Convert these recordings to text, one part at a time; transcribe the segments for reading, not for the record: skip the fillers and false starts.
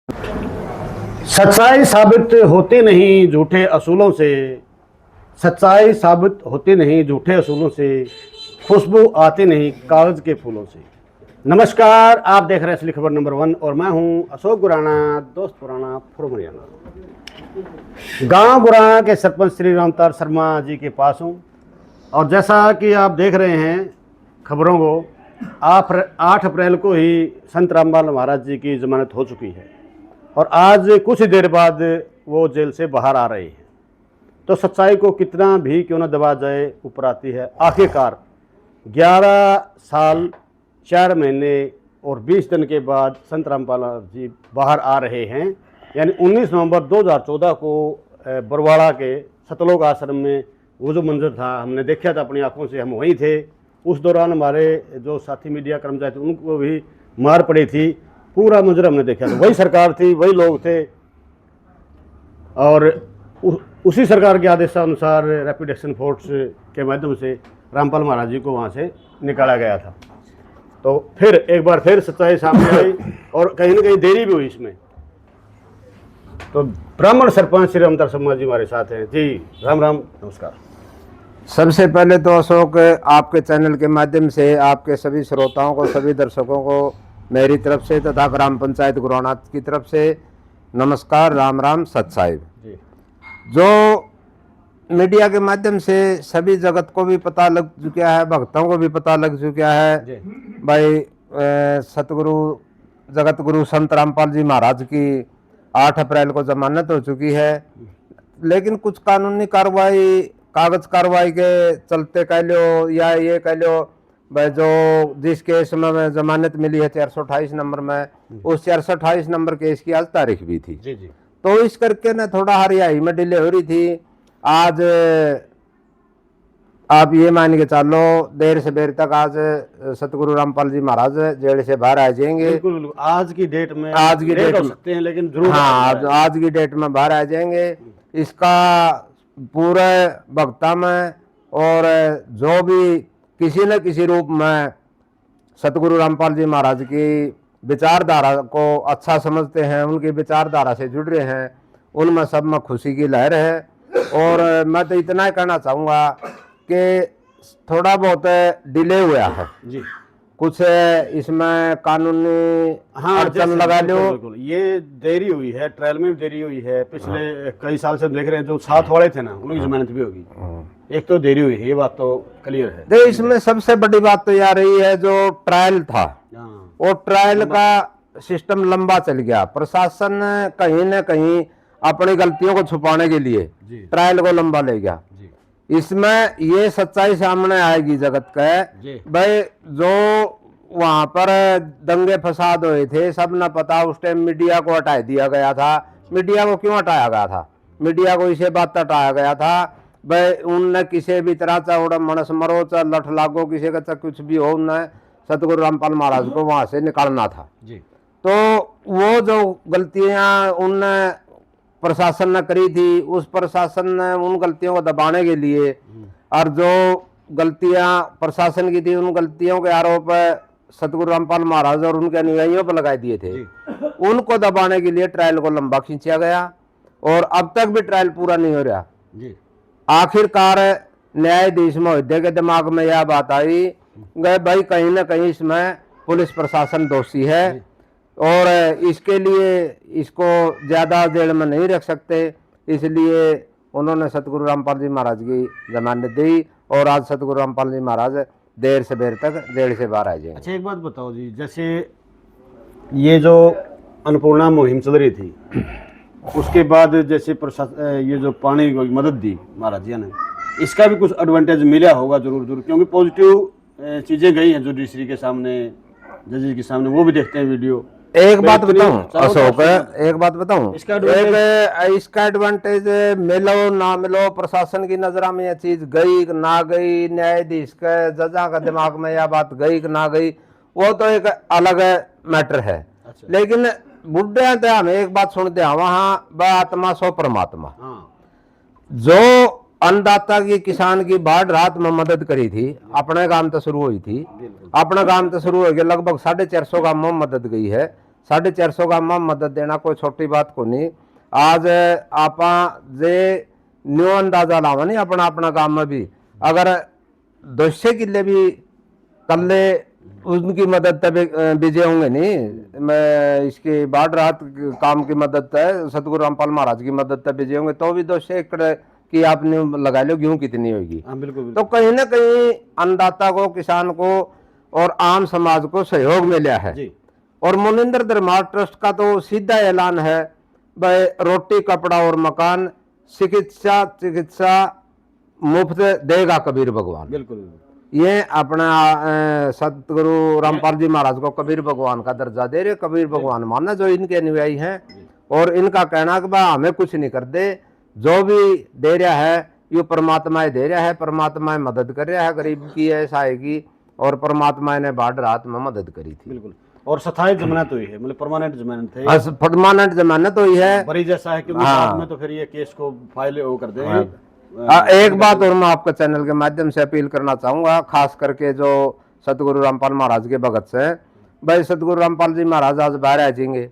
सच्चाई साबित होती नहीं झूठे असूलों से, सच्चाई साबित होती नहीं झूठे असूलों से, खुशबू आती नहीं कागज के फूलों से। नमस्कार, आप देख रहे हैं असली खबर नंबर 1 और मैं हूं अशोक गुराना, दोस्त पुराना फ्रॉम हरियाणा। गांव गुराना के सरपंच श्री रामतार शर्मा जी के पास हूं और जैसा कि आप देख रहे हैं खबरों को, 8 अप्रैल को ही संत रामपाल महाराज जी की जमानत हो चुकी है और आज कुछ ही देर बाद वो जेल से बाहर आ रहे हैं। तो सच्चाई को कितना भी क्यों न दबा जाए, ऊपर आती है। आखिरकार 11 साल 4 महीने और 20 दिन के बाद संत रामपाल जी बाहर आ रहे हैं। यानी 19 नवंबर 2014 को बरवाड़ा के सतलोक आश्रम में वो जो मंजर था हमने देखा था अपनी आंखों से, हम वहीं थे। उस दौरान हमारे जो साथी मीडिया कर्मचारी थे उनको भी मार पड़ी थी। पूरा मंजर हमने देखा था। वही सरकार थी, वही लोग थे और उसी सरकार के आदेशानुसार रैपिड एक्शन फोर्स के माध्यम से रामपाल महाराज जी को वहाँ से निकाला गया था। तो फिर एक बार फिर सच्चाई सामने आई और कहीं ना कहीं देरी भी हुई इसमें। तो ब्राह्मण सरपंच श्री रामतार शर्मा जी हमारे साथ हैं। जी राम राम, नमस्कार। सबसे पहले तो अशोक, आपके चैनल के माध्यम से आपके सभी श्रोताओं को, सभी दर्शकों को मेरी तरफ से तथा ग्राम पंचायत गुराना की तरफ से नमस्कार, राम राम, सत साहिब। जो मीडिया के माध्यम से सभी जगत को भी पता लग चुका है, भक्तों को भी पता लग चुका है भाई, सतगुरु जगत गुरु संत रामपाल जी महाराज की 8 अप्रैल को जमानत हो चुकी है। लेकिन कुछ कानूनी कार्रवाई, कागज कार्रवाई के चलते कह लो या ये कह लो भाई, जो जिस केस में जमानत मिली है 428 नंबर में, उस 428 नंबर केस की आज तारीख भी थी। जी जी। तो इस करके ना थोड़ा हरियाई में डिले हो रही थी। आज आप ये मान के चलो देर से देर तक आज सतगुरु रामपाल जी महाराज जेल से बाहर आ जाएंगे। बिल्कुल, आज की डेट में, आज की डेट हो में सकते हैं लेकिन जरूर, हाँ, आज की डेट में बाहर आ जाएंगे। इसका पूरे भक्ता में और जो भी किसी न किसी रूप में सतगुरु रामपाल जी महाराज की विचारधारा को अच्छा समझते हैं, उनकी विचारधारा से जुड़ रहे हैं, उनमें सब में खुशी की लहर है। और मैं तो इतना ही कहना चाहूँगा कि थोड़ा बहुत डिले हुआ है जी, कुछ इसमें कानूनी अड़चन लगा लो। बिल्कुल ये देरी हुई है, ट्रायल में भी देरी हुई है। पिछले कई साल से हम देख रहे हैं जो साथ वाले थे ना, उनकी जमानत भी होगी। एक तो देरी हुई है, ये बात तो क्लियर है। देखो, इसमें सबसे बड़ी बात तो यह रही है जो ट्रायल था, वो ट्रायल का सिस्टम लंबा चल गया। प्रशासन कहीं न कहीं अपनी गलतियों को छुपाने के लिए ट्रायल को लंबा ले गया। इसमें ये सच्चाई सामने आएगी जगत का भाई, जो वहां पर दंगे फसाद हुए थे सब न पता। उस टाइम मीडिया को हटा दिया गया था। मीडिया को क्यों हटाया गया था? मीडिया को इसे बात हटाया गया था भाई, उनने किसी भी तरह चाहे उड़ा मनस मरो, चाहे लठ लागो, किसी का चाहे कुछ भी हो, उनने सतगुरु रामपाल महाराज को वहां से निकालना था जी। तो वो जो गलतियां उनने प्रशासन ने करी थी, उस प्रशासन ने उन गलतियों को दबाने के लिए और जो गलतियां प्रशासन की थी, उन गलतियों के आरोप सतगुरु रामपाल महाराज और उनके अनुयायियों पर लगाए दिए थे, उनको दबाने के लिए ट्रायल को लंबा खींचा गया और अब तक भी ट्रायल पूरा नहीं हो रहा जी। आखिरकार न्यायाधीश महोदय के दिमाग में यह बात आई गए भाई, कहीं ना कहीं इसमें पुलिस प्रशासन दोषी है और इसके लिए इसको ज्यादा जेल में नहीं रख सकते, इसलिए उन्होंने सतगुरु रामपाल जी महाराज की जमानत दी और आज सतगुरु रामपाल जी महाराज देर से देर तक जेल से बाहर आ जाएंगे। अच्छा, एक बात बताओ जी, जैसे ये जो अन्नपूर्णा मुहिम चल रही थी, उसके बाद जैसे प्रशासन ये जो पानी को मदद दी महाराज जी ने, इसका भी कुछ एडवांटेज मिला होगा जरूर जरूर, क्योंकि पॉजिटिव चीजें गई हैं जुडिशरी के सामने, जजेस के सामने, वो भी देखते हैं वीडियो। एक बात बताऊं अशोक, एक बात बताऊं, इसका एडवांटेज मिलो ना मिलो, प्रशासन की नजर में यह चीज गई ना गई, न्यायाधीश के जजा का दिमाग में यह बात गई कि ना गई, वो तो एक अलग मैटर है। अच्छा। लेकिन बुढ़े हमें एक बात सुनते हैं, वहाँ ब आत्मा सो परमात्मा। जो अन्नदाता की, किसान की बाढ़ रात में मदद करी थी, अपने गांव तो शुरू हुई थी, अपने गांव तो शुरू हो गया, लगभग 450 गांव में मदद गई है। 450 गांव में मदद देना कोई छोटी बात को नहीं। आज आपा जे न्यू अंदाजा लावा नहीं अपना अपना गांव में भी अगर 200 किले भी कल्ले उनकी मदद तब बिजे होंगे नहीं। मैं इसकी बाढ़ राहत काम की मदद है सतगुरु रामपाल महाराज की मदद तब बिजे होंगे तो भी 200 एकड़ की आपने लगा लो गेहूं कितनी होगी। बिल्कुल। तो कहीं ना कहीं अन्नदाता को किसान को और आम समाज को सहयोग मिला है जी। और मुनिंदर धर्मार्थ ट्रस्ट का तो सीधा ऐलान है भाई रोटी कपड़ा और मकान चिकित्सा मुफ्त देगा कबीर भगवान। बिल्कुल। ये अपना सतगुरु रामपाल जी महाराज को कबीर भगवान का दर्जा दे रहे। कबीर भगवान मानना जो इनके अनुयायी हैं और इनका कहना कि भाई हमें कुछ नहीं कर दे, जो भी दे रहा है ये परमात्मा दे रहा है, परमात्मा मदद कर रहा है गरीब की ऐसा आएगी और परमात्मा ने बाढ़ रात में मदद करी थी। बिल्कुल। और स्थायी जमानत हुई है, मतलब परमानेंट जमानत है, परमानेंट जमानत हुई है बड़ी जैसा है कि बाद में तो फिर ये केस को फाइल वो कर देंगे। एक बात और मैं आपके चैनल के माध्यम से अपील करना चाहूंगा, खास करके जो सतगुरु रामपाल महाराज के भगत से भाई सतगुरु रामपाल जी महाराज आज बाहर आ जाएंगे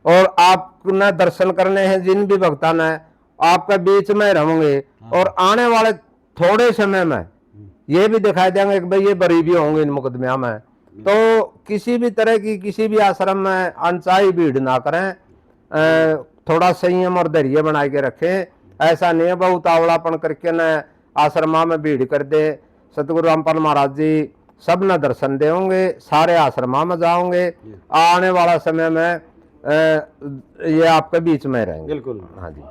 और आपने दर्शन करने हैं जिन भी भक्ता ने आपके बीच में रहेंगे और आने वाले थोड़े समय में ये भी दिखाई देंगे कि भाई ये गरीबी होंगे इन मुकदमे में। तो किसी भी तरह की किसी भी आश्रम में अनचाही भीड़ ना करें, थोड़ा संयम और धैर्य बना के रखें। ऐसा नहीं है बहुत आवड़ापन करके न आश्रमा में भीड़ कर दे। सतगुरु रामपाल महाराज जी सब न दर्शन देंगे, सारे आश्रमा में जाओगे, आने वाला समय में ये आपके बीच में रहेंगे। बिल्कुल। हाँ जी।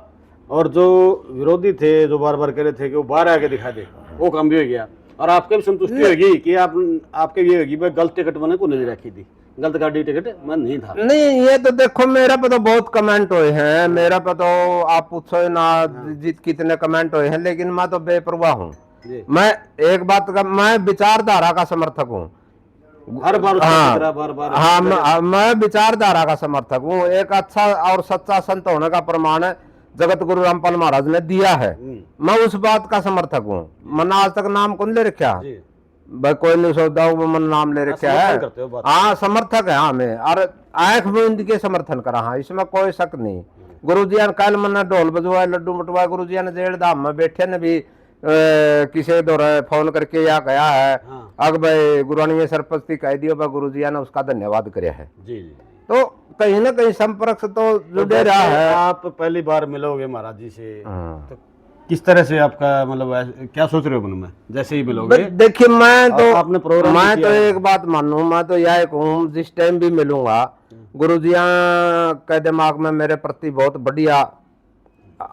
और जो विरोधी थे जो बार बार कह रहे थे कि वो बाहर आके दिखा दे, वो काम भी हो गया और आपके भी संतुष्टि होगी कि आपके ये होगी भाई गलत टिकट मैंने को नहीं रखी थी, गलत गाड़ी टिकट मैं नहीं था। नहीं ये तो देखो मेरा पे तो बहुत कमेंट हुए हैं, मेरा पे तो आप पूछो ना जित कितने कमेंट हुए हैं, लेकिन मैं तो बेपरवाह हूँ। मैं एक बात का मैं विचारधारा का समर्थक हूँ हर बार हाँ मैं विचारधारा का समर्थक हूँ। एक अच्छा और सच्चा संत होने का प्रमाण जगत गुरु रामपाल महाराज ने दिया है, मैं उस बात का समर्थक हूँ। मैंने आज तक नाम कौन ले रखा भाई, कोई नहीं सोचता हूँ मन नाम ले रखा है। हाँ समर्थक है हमें और आंख बूंद के समर्थन करा, हाँ इसमें कोई शक नहीं। गुरु जी ने कल मना ढोल बजवाए लड्डू मटवाए, गुरु जी ने जेड़ धाम में बैठे ने भी किसी दौरे फोन करके या गया है अग भाई गुरुआनी सरपस्ती कह दियो भाई गुरु जी ने उसका धन्यवाद कराया है। जी। तो कहीं ना कहीं संपर्क से तो जुड़े रहा है। आप पहली बार मिलोगे महाराज जी से तो किस तरह से आपका मतलब क्या सोच रहे हो मन में जैसे ही मिलोगे? देखिए मैं आपने प्रोग्राम मैं तो एक बात मानू, मैं तो यह कहूँ जिस टाइम भी मिलूंगा गुरु जी के दिमाग में मेरे प्रति बहुत बढ़िया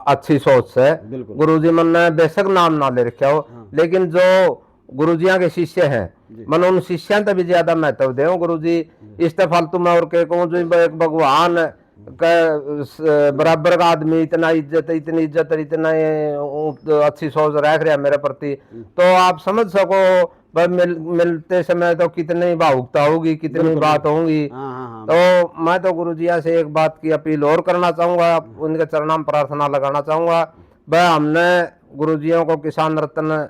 अच्छी सोच है। गुरु जी मन ने बेशक नाम ना ले रखा हो, लेकिन जो गुरु जी के शिष्य हैं मन उन शिष्यों तक भी ज्यादा महत्व दे। गुरु जी इस फालतू में और के कहूँ जो एक भगवान बराबर का आदमी इतना इतनी इज्जत इतना अच्छी सोच रख रहा है मेरे प्रति, तो आप समझ सको भाई मिलते समय तो कितनी भावुकता होगी, कितनी बात होगी। तो मैं तो गुरु जी से एक बात की अपील और करना चाहूंगा, उनके चरणों में प्रार्थना लगाना चाहूंगा। भाई हमने गुरु जियों को किसान रत्न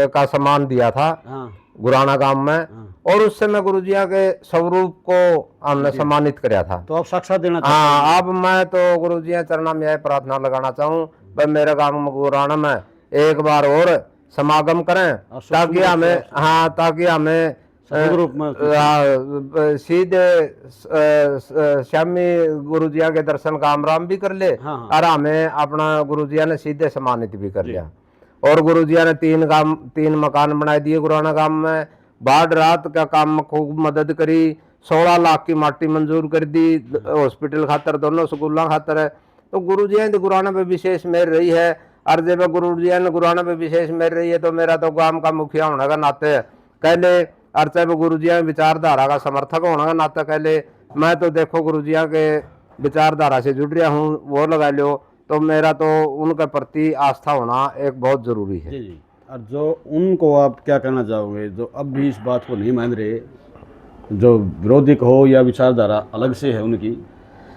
का सम्मान दिया था गुराना गांव में और उस समय गुरु जी के स्वरूप को हमने सम्मानित किया था। तो आप साक्षात देना हाँ अब मैं तो गुरु जी चरणों में यह प्रार्थना लगाना चाहूँ भाई मेरे गांव में गुराना में एक बार और समागम करें ताकि हमें सीधे श्यामी गुरु जी के दर्शन का आमराम भी कर ले और हमें अपना गुरु जी ने सीधे सम्मानित भी कर लिया। और गुरु जी ने 3 मकान बनाए दिए गुराना गांव में, बाढ़ रात का काम में खूब मदद करी, 16 लाख की माटी मंजूर कर दी हॉस्पिटल खातर, दोनों स्कूलों खातर है। तो गुरु जी ने गुराना पे विशेष मेहर रही है और जब गुरु जी ने गुराना पे विशेष मेहर रही है तो मेरा तो गांव का मुखिया होने का नाते कहले और चाहे गुरु जी विचारधारा का समर्थक होने का नाते कहले मैं तो देखो गुरु जी के विचारधारा से जुड़ रहा हूँ वो लगा लो, तो मेरा तो उनके प्रति आस्था होना एक बहुत जरूरी है। जी। और जो उनको आप क्या कहना चाहोगे जो अब भी इस बात को नहीं मान रहे, जो विरोधी हो या विचारधारा अलग से है उनकी?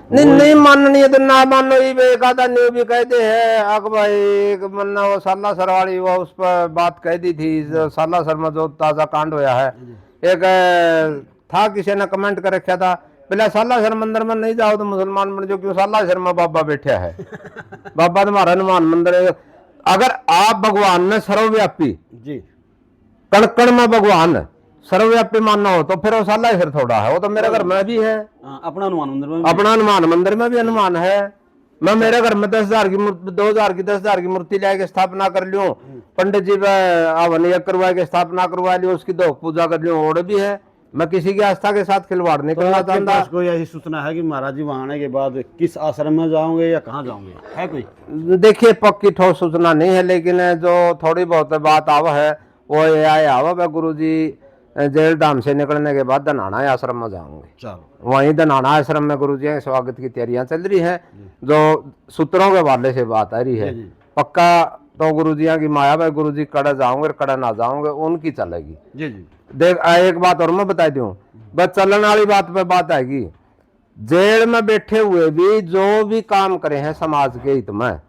नहीं माननी है तो ना मानो, एक आधा न्यू भी कहते हैं अक भाई एक मन्ना वो साला सर वाली वो उस पर बात कह दी थी जो साला सर में जो ताजा कांड होया है। एक था किसी ने कमेंट कर रखा था पहले साला शर्मा मंदिर में नहीं जाओ तो मुसलमान बन जाओ, क्यों साला शर्मा बाबा बैठा है। बाबा तुम्हारा हनुमान मंदिर है। अगर आप भगवान ने सर्वव्यापी जी कण कण में भगवान सर्वव्यापी मानना हो तो फिर वो साला फिर थोड़ा है, वो तो मेरे घर में भी है। अपना हनुमान मंदिर में अपना हनुमान मंदिर में भी हनुमान है। मैं मेरे घर में 10,000 की 2,000 की 10,000 की मूर्ति लेके स्थापना कर लूं, पंडित जी हवन करवा के स्थापना करवा लियो, उसकी दो पूजा कर लियो, और भी है। मैं किसी की आस्था के साथ खिलवाड़ नहीं करना चाहता। कोई ऐसी सूचना है कि महाराज जी वहां आने के बाद किस आश्रम में जाओगे या कहाँ जाओगे, है कोई? देखिए पक्की ठोस सूचना नहीं है, लेकिन जो थोड़ी बहुत बात आवा है वो ये आवा गुरु जी जेल धाम से निकलने के बाद धनाना आश्रम में जाऊंगे। चलो वहीं धनाना आश्रम में गुरु जी के स्वागत की तैयारियां चल रही है। जो सूत्रों के हवाले से बात आ रही है, पक्का तो गुरु जी की माया भाई गुरु जी कड़ा जाऊंगे कड़ा ना जाऊंगे उनकी चलेगी। जी जी देख एक बात और मैं बता दूं, बस चलन वाली बात पे बात आएगी। जेल में बैठे हुए भी जो भी काम करे हैं समाज के हित में,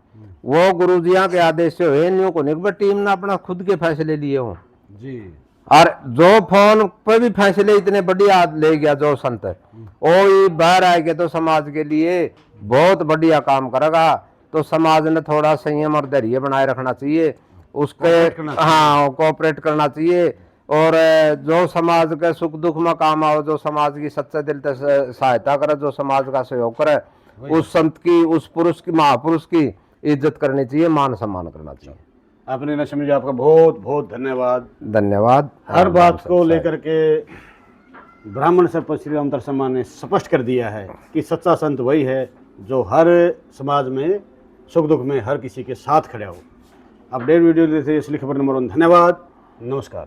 वो गुरु जी के आदेश से हुए, न्यू को नहीं टीम ने अपना खुद के फैसले लिए हो जी। और जो फोन पे भी फैसले इतने बढ़िया ले गया जो संत, वो बाहर आएगा तो समाज के लिए बहुत बढ़िया काम करेगा। तो समाज ने थोड़ा संयम और धैर्य बनाए रखना चाहिए, उसके हाँ कोऑपरेट करना चाहिए। और जो समाज के सुख दुख में काम आओ, जो समाज की सच्चे दिल से सहायता करे, जो समाज का सहयोग करे, उस संत की उस पुरुष की महापुरुष की इज्जत करनी चाहिए, मान सम्मान करना चाहिए। आपने न समझा, आपका बहुत बहुत धन्यवाद। धन्यवाद। हर बात को लेकर के ब्राह्मण सरपंच श्री राम शर्मा ने स्पष्ट कर दिया है कि सच्चा संत वही है जो हर समाज में सुख दुख में हर किसी के साथ खड़ा हो। अपडेट वीडियो देते इसलिए खबर नंबर 1। धन्यवाद, नमस्कार।